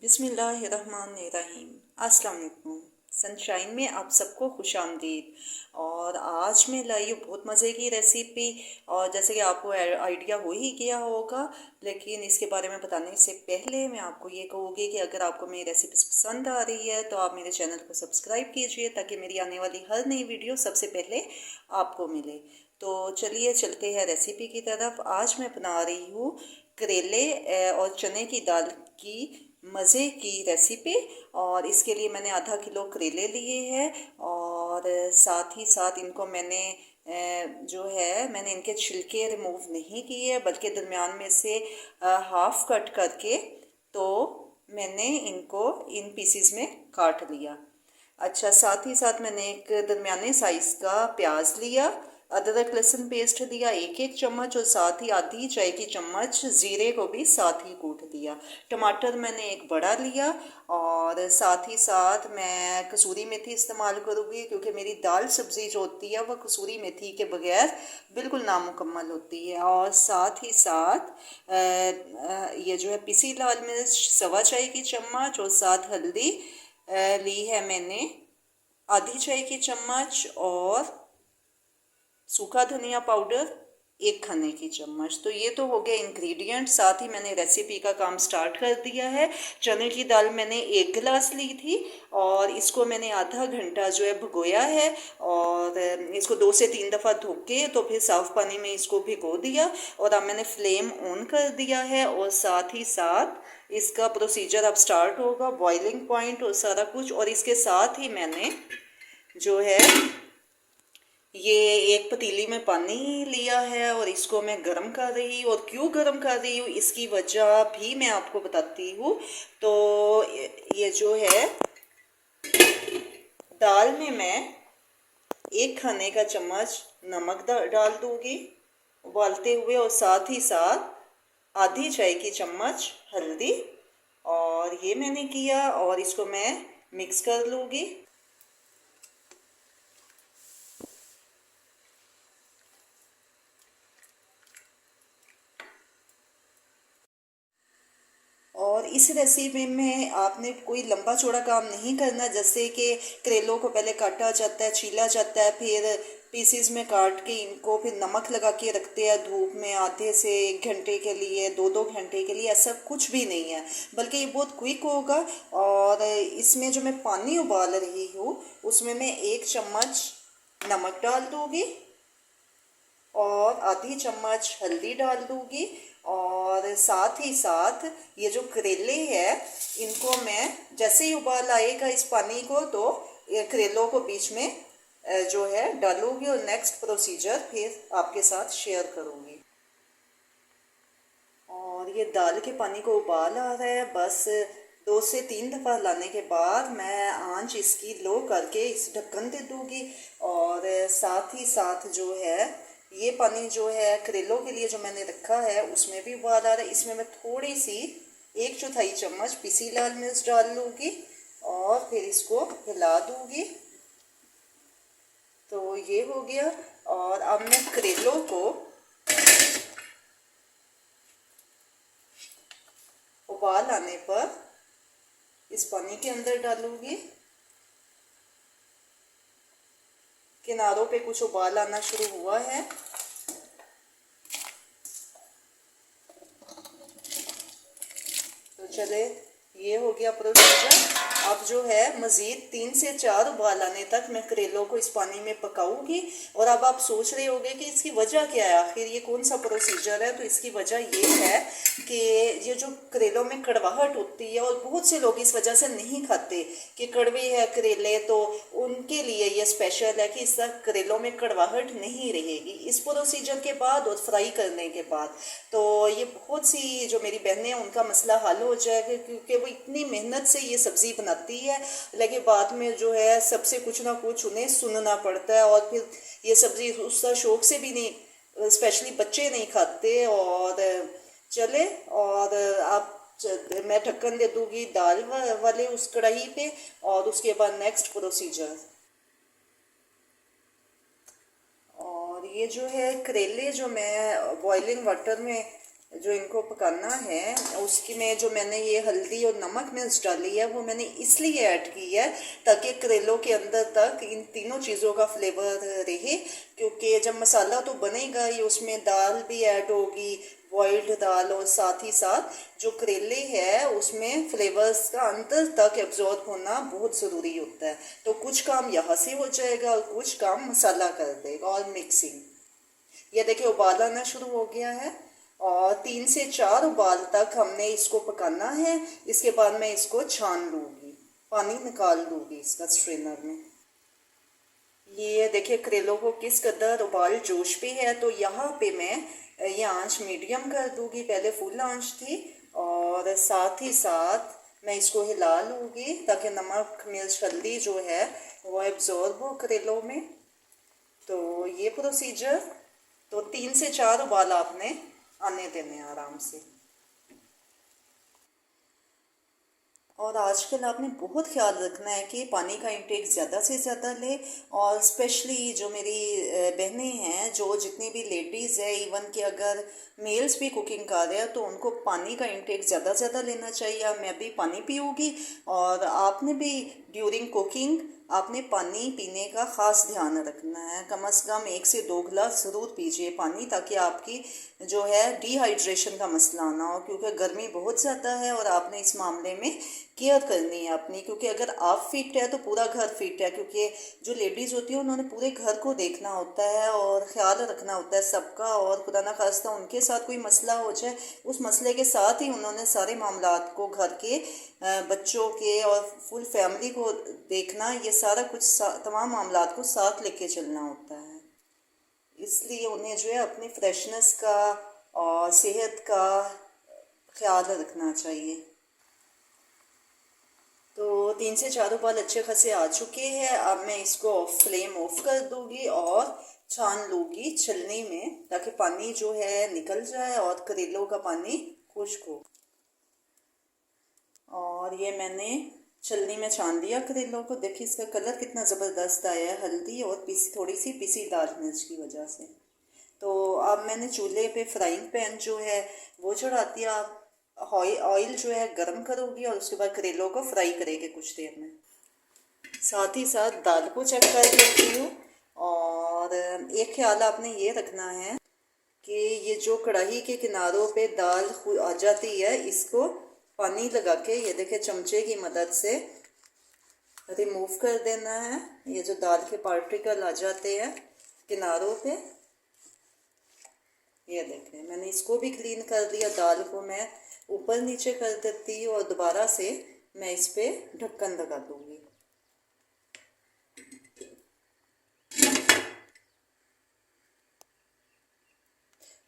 बिस्मिल्लाहिर्रहमानिर्रहीम। अस्सलाम वालेकुम। सनशाइन में आप सबको खुशामदीद। और आज मैं लाई हूँ बहुत मज़े की रेसिपी। और जैसे कि आपको आइडिया हो ही गया होगा, लेकिन इसके बारे में बताने से पहले मैं आपको ये कहूँगी कि अगर आपको मेरी रेसिपी पसंद आ रही है तो आप मेरे चैनल को सब्सक्राइब कीजिए ताकि मेरी आने वाली हर नई वीडियो सबसे पहले आपको मिले। तो चलिए चलते हैं रेसिपी की तरफ। आज मैं बना रही हूँ करेले और चने की दाल की मज़े की रेसिपी। और इसके लिए मैंने आधा किलो करेले लिए हैं और साथ ही साथ इनको मैंने मैंने इनके छिलके रिमूव नहीं किए, बल्कि दरमियान में से हाफ कट करके तो मैंने इनको इन पीसीज में काट लिया। अच्छा, साथ ही साथ मैंने एक दरमियाने साइज़ का प्याज लिया, अदरक लहसुन पेस्ट दिया 1-1 चम्मच, और साथ ही आधी चाय की चम्मच ज़ीरे को भी साथ ही कूट दिया। टमाटर मैंने एक बड़ा लिया, और साथ ही साथ मैं कसूरी मेथी इस्तेमाल करूँगी क्योंकि मेरी दाल सब्ज़ी जो होती है वह कसूरी मेथी के बगैर बिल्कुल नामुकम्मल होती है। और साथ ही साथ ये जो है पिसी लाल मिर्च 1.25 चाय की चम्मच, और साथ हल्दी ली है मैंने आधी चाय की चम्मच, और सूखा धनिया पाउडर 1 खाने की चम्मच। तो ये तो हो गया इंग्रेडिएंट। साथ ही मैंने रेसिपी का काम स्टार्ट कर दिया है। चने की दाल मैंने 1 गिलास ली थी और इसको मैंने आधा घंटा जो है भिगोया है, और इसको 2 से 3 दफ़ा धो के तो फिर साफ़ पानी में इसको भिगो दिया। और अब मैंने फ्लेम ऑन कर दिया है, और साथ ही साथ इसका प्रोसीजर अब स्टार्ट होगा, बॉइलिंग पॉइंट और सारा कुछ। और इसके साथ ही मैंने जो है ये एक पतीली में पानी लिया है और इसको मैं गर्म कर रही हूँ। और क्यों गर्म कर रही हूँ इसकी वजह भी मैं आपको बताती हूँ। तो ये जो है दाल में मैं 1 खाने का चम्मच नमक डाल दूँगी उबालते हुए, और साथ ही साथ आधी चाय की चम्मच हल्दी, और ये मैंने किया। और इसको मैं मिक्स कर लूँगी। और इस रेसिपी में आपने कोई लंबा चौड़ा काम नहीं करना, जैसे कि करेलों को पहले काटा जाता है, छीला जाता है, फिर पीसीज में काट के इनको फिर नमक लगा के रखते हैं धूप में आधे से 1 घंटे के लिए, 2-2 घंटे के लिए। ऐसा कुछ भी नहीं है, बल्कि ये बहुत क्विक होगा। और इसमें जो मैं पानी उबाल रही हूँ उसमें मैं 1 चम्मच नमक डाल दूँगी और आधी चम्मच हल्दी डाल दूँगी। और साथ ही साथ ये जो करेले हैं इनको मैं जैसे ही उबाल आएगा इस पानी को, तो ये करेलों को बीच में जो है डालूंगी, और नेक्स्ट प्रोसीजर फिर आपके साथ शेयर करूंगी। और ये दाल के पानी को उबाल आ रहा है, बस 2 से 3 दफ़ा लाने के बाद मैं आंच इसकी लो करके इस ढक्कन दे दूँगी। और साथ ही साथ जो है ये पानी जो है करेलों के लिए जो मैंने रखा है उसमें भी उबाल आ रहा है। इसमें मैं थोड़ी सी 1/4 चम्मच पिसी लाल मिर्च डाल लूँगी और फिर इसको हिला दूँगी। तो ये हो गया। और अब मैं करेलों को उबाल आने पर इस पानी के अंदर डालूंगी। किनारों पे कुछ उबाल आना शुरू हुआ है। तो चले, ये हो गया प्रोसीजर। अब जो है मज़ीद 3 से 4 उबाल आने तक मैं करेलों को इस पानी में पकाऊंगी। और अब आप सोच रहे होंगे कि इसकी वजह क्या है, आखिर ये कौन सा प्रोसीजर है। तो इसकी वजह ये है कि ये जो करेलों में कड़वाहट होती है, और बहुत से लोग इस वजह से नहीं खाते कि कड़वे है करेले, तो उनके लिए ये स्पेशल है कि इस करेलों में कड़वाहट नहीं रहेगी इस प्रोसीजर के बाद और फ्राई करने के बाद। तो ये बहुत सी जो मेरी बहनें हैं उनका मसला हल हो जाएगा, क्योंकि वो इतनी मेहनत से ये सब्ज़ी बनाती है, लेकिन बाद में जो है सबसे कुछ ना कुछ उन्हें सुनना पड़ता है। और फिर ये सब्ज़ी उस शौक से भी नहीं, स्पेशली बच्चे नहीं खाते। और चले, और आप मैं ढक्कन दे दूँगी दाल वाले उस कढ़ाई पे, और उसके बाद नेक्स्ट प्रोसीजर। और ये जो है करेले जो मैं बॉइलिंग वाटर में जो इनको पकाना है उसकी में जो मैंने ये हल्दी और नमक मिर्च डाली है वो मैंने इसलिए ऐड की है ताकि करेलों के अंदर तक इन तीनों चीज़ों का फ्लेवर रहे, क्योंकि जब मसाला तो बनेगा ही उसमें दाल भी ऐड होगी, बॉइल्ड दाल, और साथ ही साथ जो करेले है उसमें फ्लेवर्स का अंदर तक एब्जॉर्ब होना बहुत ज़रूरी होता है। तो कुछ काम यहाँ से हो जाएगा और कुछ काम मसाला कर देगा और मिक्सिंग। ये देखिए उबाल आना शुरू हो गया है और 3 से 4 उबाल तक हमने इसको पकाना है। इसके बाद मैं इसको छान लूँगी, पानी निकाल दूँगी इसका स्ट्रेनर में। ये देखिए करेलों को किस कदर उबाल जोश पे है, तो यहाँ पे मैं ये आंच मीडियम कर दूँगी, पहले फुल आंच थी, और साथ ही साथ मैं इसको हिला लूँगी ताकि नमक मिर्च हल्दी जो है वो एब्जॉर्ब हो करेलों में। तो ये प्रोसीजर, तो 3 से 4 उबाल आपने आने देने आराम से। और आजकल आपने बहुत ख्याल रखना है कि पानी का इंटेक ज़्यादा से ज़्यादा ले, और स्पेशली जो मेरी बहनें हैं, जो जितनी भी लेडीज़ है, इवन कि अगर मेल्स भी कुकिंग कर रहे हैं तो उनको पानी का इंटेक ज़्यादा ज़्यादा लेना चाहिए। मैं भी पानी पीऊँगी और आपने भी ड्यूरिंग कुकिंग आपने पानी पीने का ख़ास ध्यान रखना है। कम से कम 1 से 2 गिलास ज़रूर पीजिए पानी, ताकि आपकी जो है डिहाइड्रेशन का मसला ना हो, क्योंकि गर्मी बहुत ज़्यादा है और आपने इस मामले में केयर करनी है अपनी, क्योंकि अगर आप फिट है तो पूरा घर फिट है, क्योंकि जो लेडीज़ होती है उन्होंने पूरे घर को देखना होता है और ख्याल रखना होता है सबका, और खुदा ना खास्ता उनके साथ कोई मसला हो जाए, उस मसले के साथ ही उन्होंने सारे मामलात को, घर के बच्चों के और फुल फैमिली को देखना, ये सारा कुछ तमाम मामलात को साथ लेके चलना होता है। इसलिए उन्हें जो है अपनी फ्रेशनेस का और सेहत का ख्याल रखना चाहिए। तो 3 से 4 उबाल अच्छे खासे आ चुके हैं। अब मैं इसको फ्लेम ऑफ कर दूंगी और छान लूँगी छलनी में, ताकि पानी जो है निकल जाए और करेलों का पानी खुश्क हो। और ये मैंने छलनी में छान दिया करेलों को। देखिए इसका कलर कितना ज़बरदस्त आया है, हल्दी और थोड़ी सी पिसी दाल मिर्च की वजह से। तो अब मैंने चूल्हे पे फ्राइंग पैन जो है वो चढ़ा दिया। ऑयल जो है गरम करोगी और उसके बाद करेलों को फ्राई करेंगे कुछ देर में। साथ ही साथ दाल को चेक कर लेती हूँ। और एक ख्याल आपने ये रखना है कि ये जो कढ़ाई के किनारों पे दाल आ जाती है, इसको पानी लगा के ये देखिए चमचे की मदद से रिमूव कर देना है। ये जो दाल के पार्टिकल आ जाते हैं किनारों पे, ये देखें मैंने इसको भी क्लीन कर दिया। दाल को मैं ऊपर नीचे कर देती हूँ और दोबारा से मैं इस पे ढक्कन लगा दूँगी।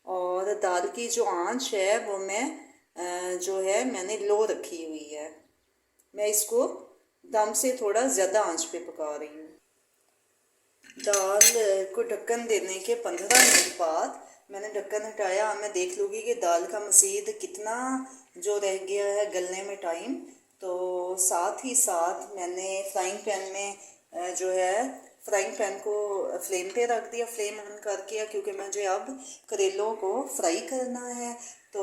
और दाल की जो आंच है वो मैं जो है मैंने लो रखी हुई है। मैं इसको दम से थोड़ा ज़्यादा आंच पे पका रही हूँ। दाल को ढक्कन देने के 15 मिनट बाद मैंने ढक्कन हटाया। मैं देख लूँगी कि दाल का मज़ीद कितना जो रह गया है गलने में टाइम। तो साथ ही साथ मैंने फ्राइंग पैन में जो है फ्राइंग पैन को फ्लेम पे रख दिया, फ्लेम ऑन करके, क्योंकि मुझे अब करेलों को फ्राई करना है। तो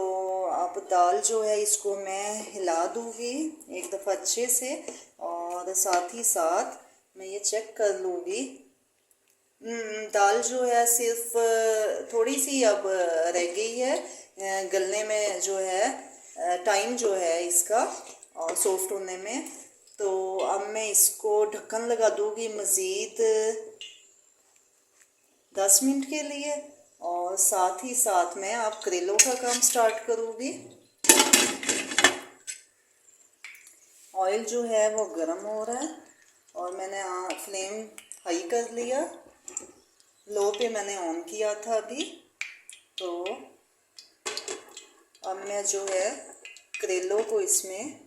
अब दाल जो है इसको मैं हिला दूँगी एक दफ़ा अच्छे से, और साथ ही साथ मैं ये चेक कर लूँगी। दाल जो है सिर्फ थोड़ी सी अब रह गई है गलने में, जो है टाइम जो है इसका और सॉफ्ट होने में। तो अब मैं इसको ढक्कन लगा दूँगी मज़ीद 10 मिनट के लिए, और साथ ही साथ मैं अब करेलों का काम स्टार्ट करूँगी। ऑयल जो है वो गर्म हो रहा है और मैंने फ्लेम हाई कर लिया, लो पे मैंने ऑन किया था अभी। तो अब मैं जो है करेलों को इसमें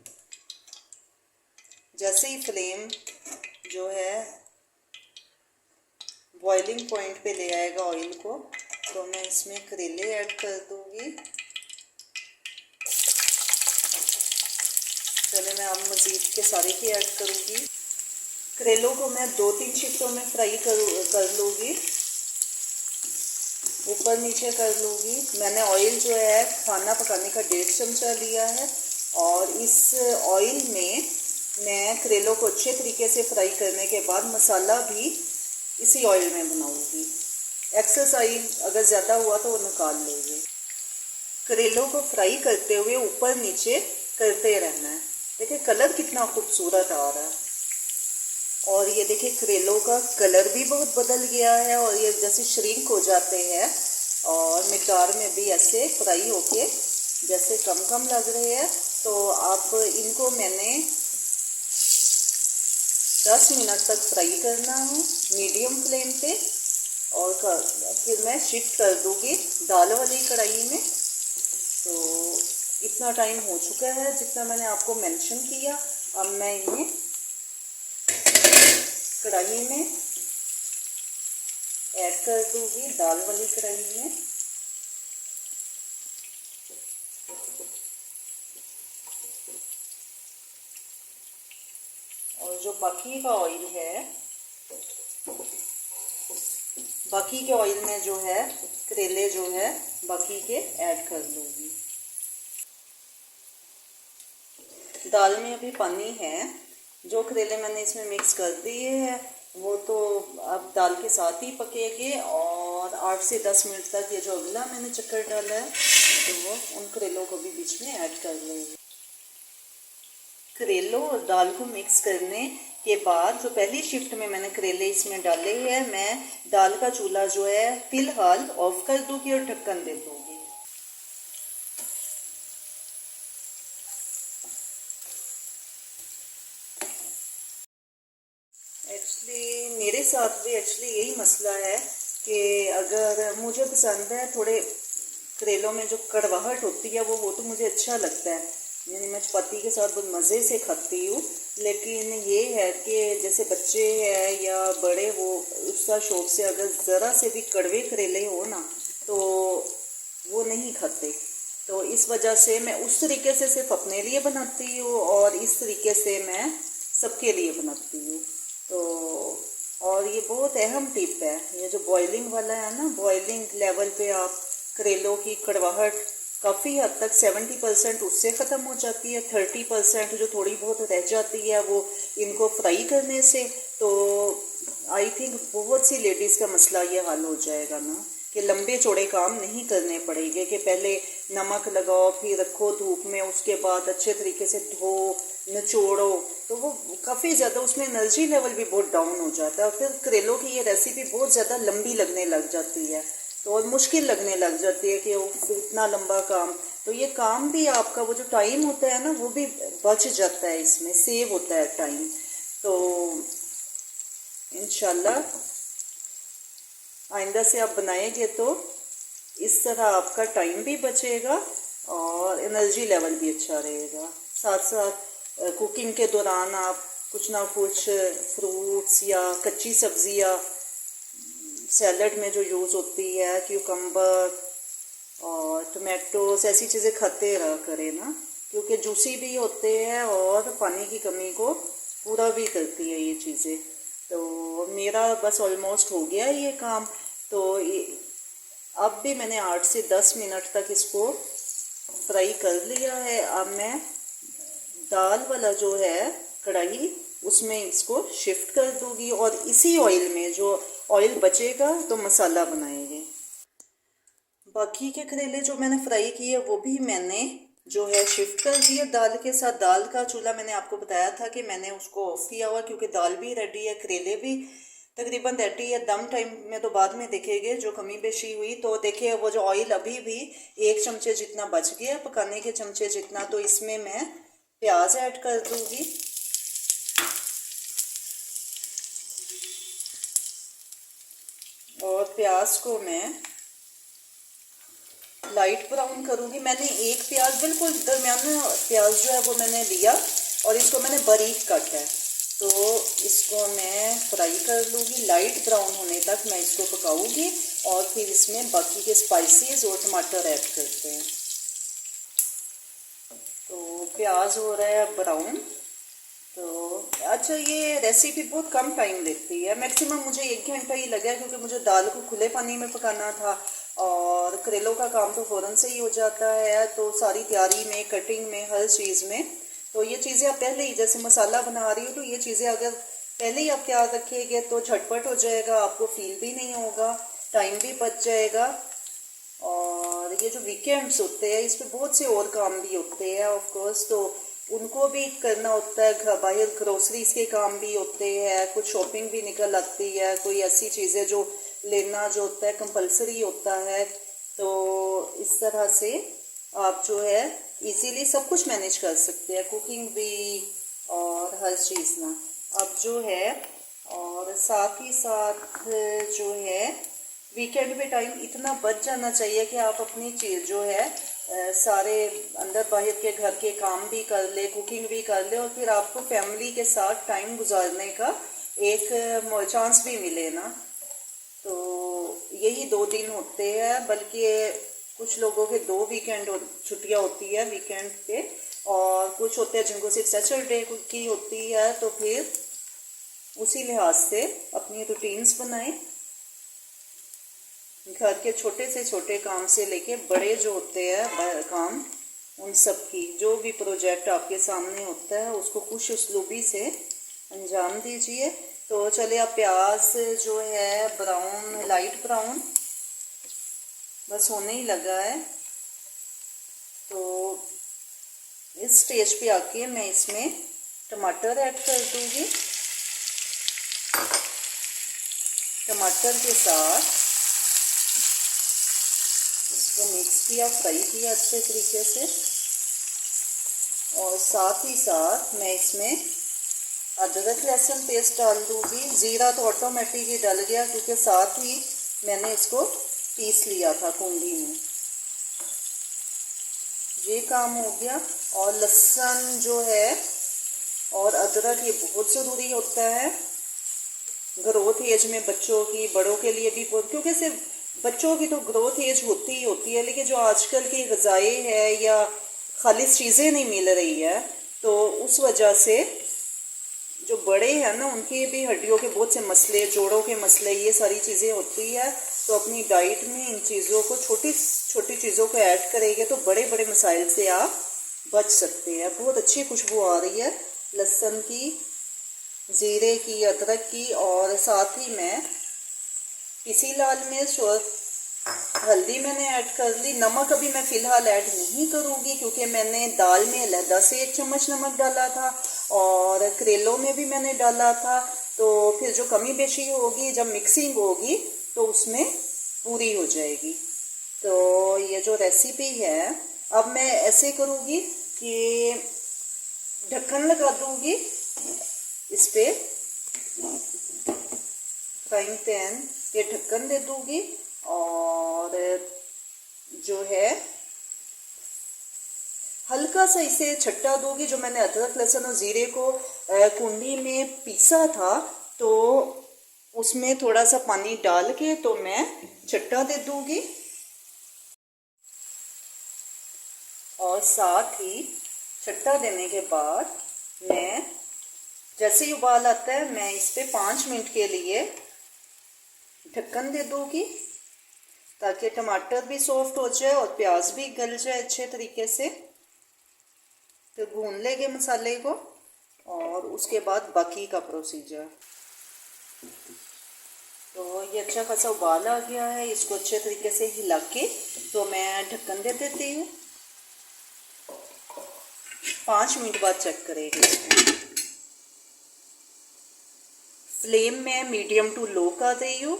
जैसे ही फ्लेम जो है बॉइलिंग पॉइंट पे ले आएगा ऑयल को, तो मैं इसमें करेले ऐड कर दूँगी। चले मैं अब मज़ीद के सारे की ऐड करूँगी। करेलों को मैं 2-3 शिफ्टों में फ्राई कर लूँगी। ऊपर नीचे कर लूँगी। मैंने ऑयल जो है खाना पकाने का 1.5 चमचा लिया है और इस ऑयल में मैं करेलों को अच्छे तरीके से फ्राई करने के बाद मसाला भी इसी ऑयल में बनाऊँगी। एक्सेस ऑयल अगर ज़्यादा हुआ तो वो निकाल लेंगे। करेलों को फ्राई करते हुए ऊपर नीचे करते रहना है। देखिए कलर कितना खूबसूरत आ रहा है और ये देखिए करेलों का कलर भी बहुत बदल गया है और ये जैसे श्रिंक हो जाते हैं और मिकदार में भी ऐसे फ्राई होके जैसे कम कम लग रहे हैं। तो आप इनको मैंने 10 मिनट तक फ्राई करना है मीडियम फ्लेम पे और फिर मैं शिफ्ट कर दूँगी दाल वाली कढ़ाई में। तो इतना टाइम हो चुका है जितना मैंने आपको मेंशन किया। अब मैं इन्हें कढ़ाई में ऐड कर दूँगी, दाल वाली कढ़ाई में। और जो बाकी का ऑयल है, बाकी के ऑयल में जो है करेले जो है बाकी के ऐड कर लूँगी। दाल में अभी पानी है, जो करेले मैंने इसमें मिक्स कर दिए हैं वो तो अब दाल के साथ ही पकेंगे और 8 से 10 मिनट तक ये जो अगला मैंने चक्कर डाला है तो वो उन करेलों को भी बीच में ऐड कर लेंगे। करेलों और दाल को मिक्स करने के बाद जो पहली शिफ्ट में मैंने करेले इसमें डाले हैं, मैं दाल का चूल्हा जो है फिलहाल ऑफ कर दूँगी और ढक्कन दे दूँगी। एक्चुअली मेरे साथ भी यही मसला है कि अगर मुझे पसंद है थोड़े करेलों में जो कड़वाहट होती है वो हो तो मुझे अच्छा लगता है, यानी मैं चपाती के साथ बहुत मज़े से खाती हूँ। लेकिन ये है कि जैसे बच्चे हैं या बड़े वो उसका शौक से अगर ज़रा से भी कड़वे करेले हो ना तो वो नहीं खाते। तो इस वजह से मैं उस तरीके से सिर्फ अपने लिए बनाती हूँ और इस तरीके से मैं सबके लिए बनाती हूँ। तो और ये बहुत अहम टिप है, ये जो बॉइलिंग वाला है ना, बॉइलिंग लेवल पे आप करेलों की कड़वाहट काफ़ी हद तक 70% उससे ख़त्म हो जाती है। 30% जो थोड़ी बहुत रह जाती है वो इनको फ्राई करने से। तो आई थिंक बहुत सी लेडीज़ का मसला ये हल हो जाएगा ना कि लंबे चौड़े काम नहीं करने पड़ेंगे कि पहले नमक लगाओ फिर रखो धूप में, उसके बाद अच्छे तरीके से धो निचोड़ो। तो वो काफ़ी ज़्यादा उसमें एनर्जी लेवल भी बहुत डाउन हो जाता है और फिर करेलों की ये रेसिपी बहुत ज़्यादा लंबी लगने लग जाती है तो और मुश्किल लगने लग जाती है कि वो इतना लंबा काम। तो ये काम भी आपका वो जो टाइम होता है ना वो भी बच जाता है, इसमें सेव होता है टाइम। तो इंशाल्लाह आइंदा से आप बनाएंगे तो इस तरह आपका टाइम भी बचेगा और एनर्जी लेवल भी अच्छा रहेगा। साथ साथ कुकिंग के दौरान आप कुछ ना कुछ फ्रूट्स या कच्ची सब्जियां सैलड में जो यूज़ होती है, क्यूकम्बर और टोमेटोस, ऐसी चीज़ें खाते रहा करें ना, क्योंकि जूसी भी होते हैं और पानी की कमी को पूरा भी करती है ये चीज़ें। तो मेरा बस ऑलमोस्ट हो गया ये काम। तो अब भी मैंने 8 से 10 मिनट तक इसको फ्राई कर लिया है। अब मैं दाल वाला जो है कढ़ाई उसमें इसको शिफ्ट कर दूंगी और इसी ऑयल में जो ऑयल बचेगा तो मसाला बनाएंगे। बाकी के करेले जो मैंने फ्राई किए वो भी मैंने जो है शिफ्ट कर दिया दाल के साथ। दाल का चूल्हा मैंने आपको बताया था कि मैंने उसको ऑफ किया हुआ क्योंकि दाल भी रेडी है, करेले भी तकरीबन रेडी है। दम टाइम में तो बाद में देखेंगे जो कमी पेशी हुई। तो देखिए वो जो ऑयल अभी भी 1 चमचे जितना बच गया, पकाने के चमचे जितना। तो इसमें मैं प्याज ऐड कर दूंगी और प्याज को मैं लाइट ब्राउन करूँगी। मैंने एक प्याज बिल्कुल दरमियाना प्याज जो है वो मैंने लिया और इसको मैंने बारीक काटा है। तो इसको मैं फ्राई कर लूँगी, लाइट ब्राउन होने तक मैं इसको पकाऊँगी और फिर इसमें बाकी के स्पाइसेस और टमाटर ऐड करते हैं। तो प्याज हो रहा है ब्राउन। तो अच्छा, ये रेसिपी बहुत कम टाइम लेती है, मैक्सिमम मुझे 1 घंटा ही लगा क्योंकि मुझे दाल को खुले पानी में पकाना था और करेलों का काम तो फ़ौरन से ही हो जाता है, तो सारी तैयारी में, कटिंग में, हर चीज़ में। तो ये चीज़ें आप पहले ही, जैसे मसाला बना रही हो तो ये चीज़ें अगर पहले ही आप तैयार रखिएगा तो झटपट हो जाएगा, आपको फील भी नहीं होगा, टाइम भी बच जाएगा। और ये जो वीकेंड्स होते हैं इस पे बहुत से और काम भी होते हैं ऑफ कोर्स, तो उनको भी करना होता है, घर बाहर ग्रोसरीज के काम भी होते हैं, कुछ शॉपिंग भी निकल आती है, कोई ऐसी चीज़ें जो लेना जो होता है कंपलसरी होता है। तो इस तरह से आप जो है इजीली सब कुछ मैनेज कर सकते हैं, कुकिंग भी और हर चीज़ ना। अब जो है और साथ ही साथ जो है वीकेंड पे टाइम इतना बच जाना चाहिए कि आप अपनी चीज़ जो है सारे अंदर बाहर के घर के काम भी कर ले, कुकिंग भी कर ले, और फिर आपको फैमिली के साथ टाइम गुजारने का एक चांस भी मिले ना। तो यही 2 दिन होते हैं, बल्कि कुछ लोगों के 2 वीकेंड छुट्टियां होती है वीकेंड पे, और कुछ होते हैं जिनको सिर्फ सैटरडे की होती है। तो फिर उसी लिहाज से अपनी रूटीन्स बनाएं, घर के छोटे से छोटे काम से लेके बड़े जो होते हैं काम, उन सब की जो भी प्रोजेक्ट आपके सामने होता है उसको खुश उसलूबी से अंजाम दीजिए। तो चलिए, आप प्याज जो है ब्राउन, लाइट ब्राउन बस होने ही लगा है, तो इस स्टेज पे आके मैं इसमें टमाटर ऐड कर दूंगी। टमाटर के साथ इसको मिक्स किया, फ्राई किया अच्छे तरीके से, और साथ ही साथ मैं इसमें अदरक लहसुन पेस्ट डाल दूँगी। ज़ीरा तो ऑटोमेटिक ही डल गया क्योंकि साथ ही मैंने इसको पीस लिया था कुंडी में। ये काम हो गया। और लहसुन जो है और अदरक ये बहुत ज़रूरी होता है ग्रोथ एज में, बच्चों की, बड़ों के लिए भी बहुत, क्योंकि सिर्फ बच्चों की तो ग्रोथ एज होती ही होती है, लेकिन जो आजकल की ग़िज़ाएँ है या खालिश चीज़ें नहीं मिल रही है, तो उस वजह से जो बड़े हैं ना उनके भी हड्डियों के बहुत से मसले, जोड़ों के मसले, ये सारी चीज़ें होती है। तो अपनी डाइट में इन चीज़ों को, छोटी छोटी चीज़ों को ऐड करेंगे तो बड़े बड़े मसाइल से आप बच सकते हैं। बहुत अच्छी खुशबू आ रही है लहसुन की, ज़ीरे की, अदरक की, और साथ ही मैं पिसी लाल मिर्च और हल्दी मैंने ऐड कर ली। नमक अभी मैं फ़िलहाल ऐड नहीं करूँगी क्योंकि मैंने दाल में अलहदा से 1 चम्मच नमक डाला था और करेलों में भी मैंने डाला था, तो फिर जो कमी बेशी होगी जब मिक्सिंग होगी तो उसमें पूरी हो जाएगी। तो ये जो रेसिपी है, अब मैं ऐसे करूँगी कि ढक्कन लगा दूँगी इस पर, फ्राइंग पैन पे ढक्कन दे दूँगी, और जो है हल्का सा इसे छट्टा दूँगी। जो मैंने अदरक लहसुन और ज़ीरे को कुंडी में पीसा था, तो उसमें थोड़ा सा पानी डाल के तो मैं छट्टा दे दूँगी, और साथ ही छट्टा देने के बाद मैं, जैसे ही उबाल आता है, मैं इस पर 5 मिनट के लिए ढक्कन दे दूँगी ताकि टमाटर भी सॉफ्ट हो जाए और प्याज भी गल जाए अच्छे तरीके से। तो भून लेंगे मसाले को, और उसके बाद बाकी का प्रोसीजर। तो ये अच्छा खासा उबाल आ गया है, इसको अच्छे तरीके से हिला के तो मैं ढक्कन दे देती हूँ। 5 मिनट बाद चेक करेंगे इसको। फ्लेम में मीडियम टू लो कर रही हूँ।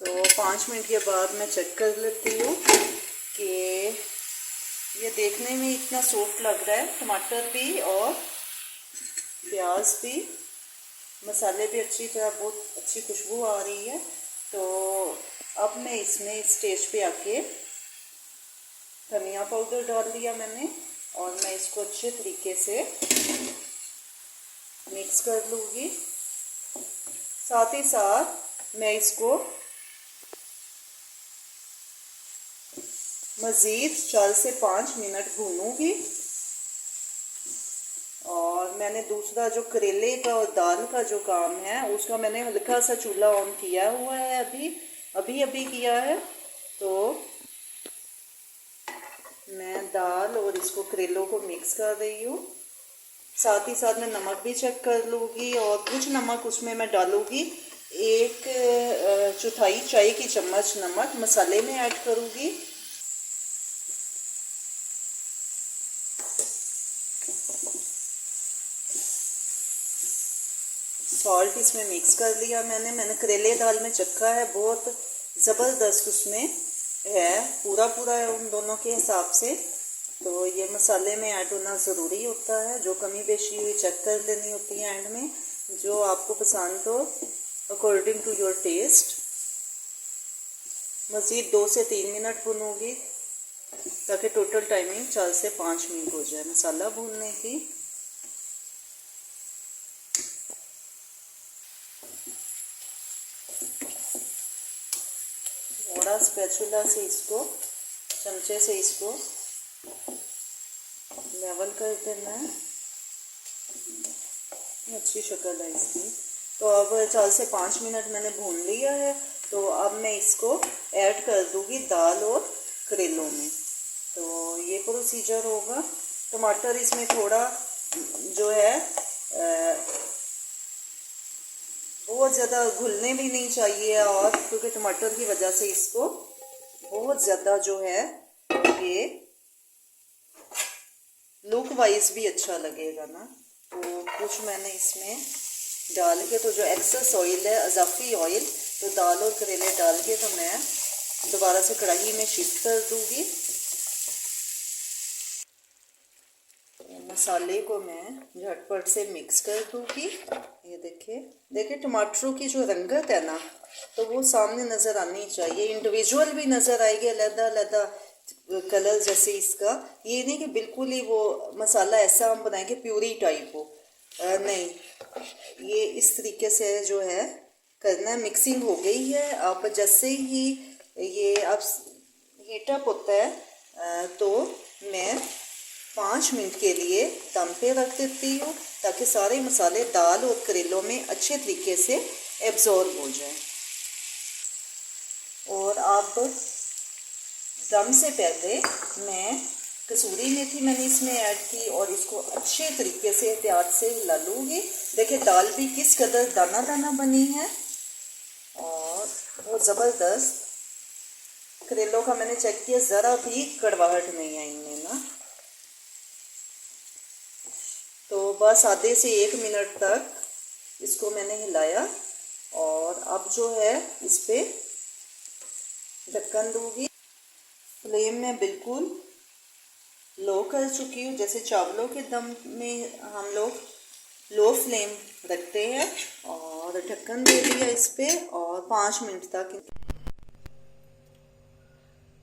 तो 5 मिनट के बाद मैं चेक कर लेती हूँ कि ये देखने में इतना सॉफ्ट लग रहा है, टमाटर भी और प्याज भी, मसाले भी अच्छी तरह, बहुत अच्छी खुशबू आ रही है। तो अब मैं इसमें इस स्टेज पे आके धनिया पाउडर डाल दिया मैंने, और मैं इसको अच्छे तरीके से मिक्स कर लूँगी। साथ ही साथ मैं इसको मज़ीद 4 से 5 मिनट भूनूंगी। और मैंने दूसरा जो करेले का और दाल का जो काम है उसका मैंने हल्का सा चूल्हा ऑन किया हुआ है, अभी अभी किया है। तो मैं दाल और इसको करेलों को मिक्स कर रही हूँ। साथ ही साथ मैं नमक भी चेक कर लूँगी और कुछ नमक उसमें मैं डालूँगी। एक चौथाई चाय की चम्मच नमक मसाले में ऐड करूँगी। सॉल्ट इसमें मिक्स कर लिया मैंने करेले दाल में चखा है, बहुत ज़बरदस्त उसमें है, पूरा पूरा है उन दोनों के हिसाब से। तो ये मसाले में ऐड होना ज़रूरी होता है, जो कमी बेशी हुई चेक कर लेनी होती है एंड में, जो आपको पसंद हो अकॉर्डिंग टू योर टेस्ट। मज़ीद 2 से 3 मिनट भूनूंगी ताकि टोटल टाइमिंग 4 से 5 मिनट हो जाए मसाला भूनने की। थोड़ा स्पैचुला से इसको, चमचे से इसको लेवल कर देना है। अच्छी शक्ल है इसकी। तो अब 4 से 5 मिनट मैंने भून लिया है। तो अब मैं इसको ऐड कर दूंगी दाल और करेलों में। तो ये प्रोसीजर होगा। टमाटर इसमें थोड़ा जो है बहुत ज़्यादा घुलने भी नहीं चाहिए, और क्योंकि टमाटर की वजह से इसको बहुत ज़्यादा जो है ये लुक वाइज भी अच्छा लगेगा ना। तो कुछ मैंने इसमें डाल के, तो जो एक्सेस ऑयल है अजाफी ऑयल, तो दाल और करेले डाल के तो मैं दोबारा से कढ़ाई में शिफ्ट कर दूंगी। मसाले को मैं झटपट से मिक्स कर दूंगी। ये देखिए टमाटरों की जो रंगत है ना, तो वो सामने नज़र आनी चाहिए, इंडिविजुअल भी नज़र आएगी, अलग-अलग कलर जैसे इसका। ये नहीं कि बिल्कुल ही वो मसाला ऐसा हम बनाएंगे प्यूरी टाइप हो, नहीं, ये इस तरीके से जो है करना है। मिक्सिंग हो गई है। अब जैसे ही ये अब हीटअप होता है तो मैं 5 मिनट के लिए दम पे रख देती हूँ, ताकि सारे मसाले दाल और करेलों में अच्छे तरीके से एब्जॉर्ब हो जाए। और अब दम से पहले मैं कसूरी मेथी मैंने इसमें ऐड की और इसको अच्छे तरीके से एहतियात से हिला लूँगी। देखिए दाल भी किस कदर दाना दाना बनी है और बहुत ज़बरदस्त। करेलों का मैंने चेक किया, ज़रा भी कड़वाहट नहीं है इनमें ना। तो बस आधे से 1 मिनट तक इसको मैंने हिलाया और अब जो है इस पर ढक्कन दूँगी। फ्लेम में बिल्कुल लो कर चुकी हूँ। जैसे चावलों के दम में हम लोग लो फ्लेम रखते हैं, और ढक्कन दे दिया इस पर और 5 मिनट तक।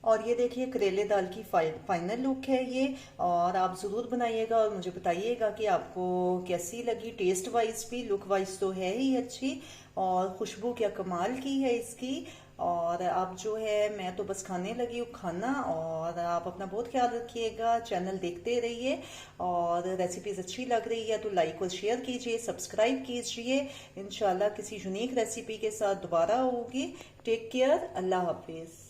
और ये देखिए करेले दाल की फाइनल लुक है ये। और आप ज़रूर बनाइएगा और मुझे बताइएगा कि आपको कैसी लगी। टेस्ट वाइज भी, लुक वाइज तो है ही अच्छी, और खुशबू क्या कमाल की है इसकी। और आप जो है, मैं तो बस खाने लगी हूँ खाना। और आप अपना बहुत ख्याल रखिएगा, चैनल देखते रहिए, और रेसिपीज़ अच्छी लग रही है तो लाइक और शेयर कीजिए, सब्सक्राइब कीजिए। इंशाल्लाह किसी यूनिक रेसिपी के साथ दोबारा होगी। टेक केयर, अल्लाह हाफिज़।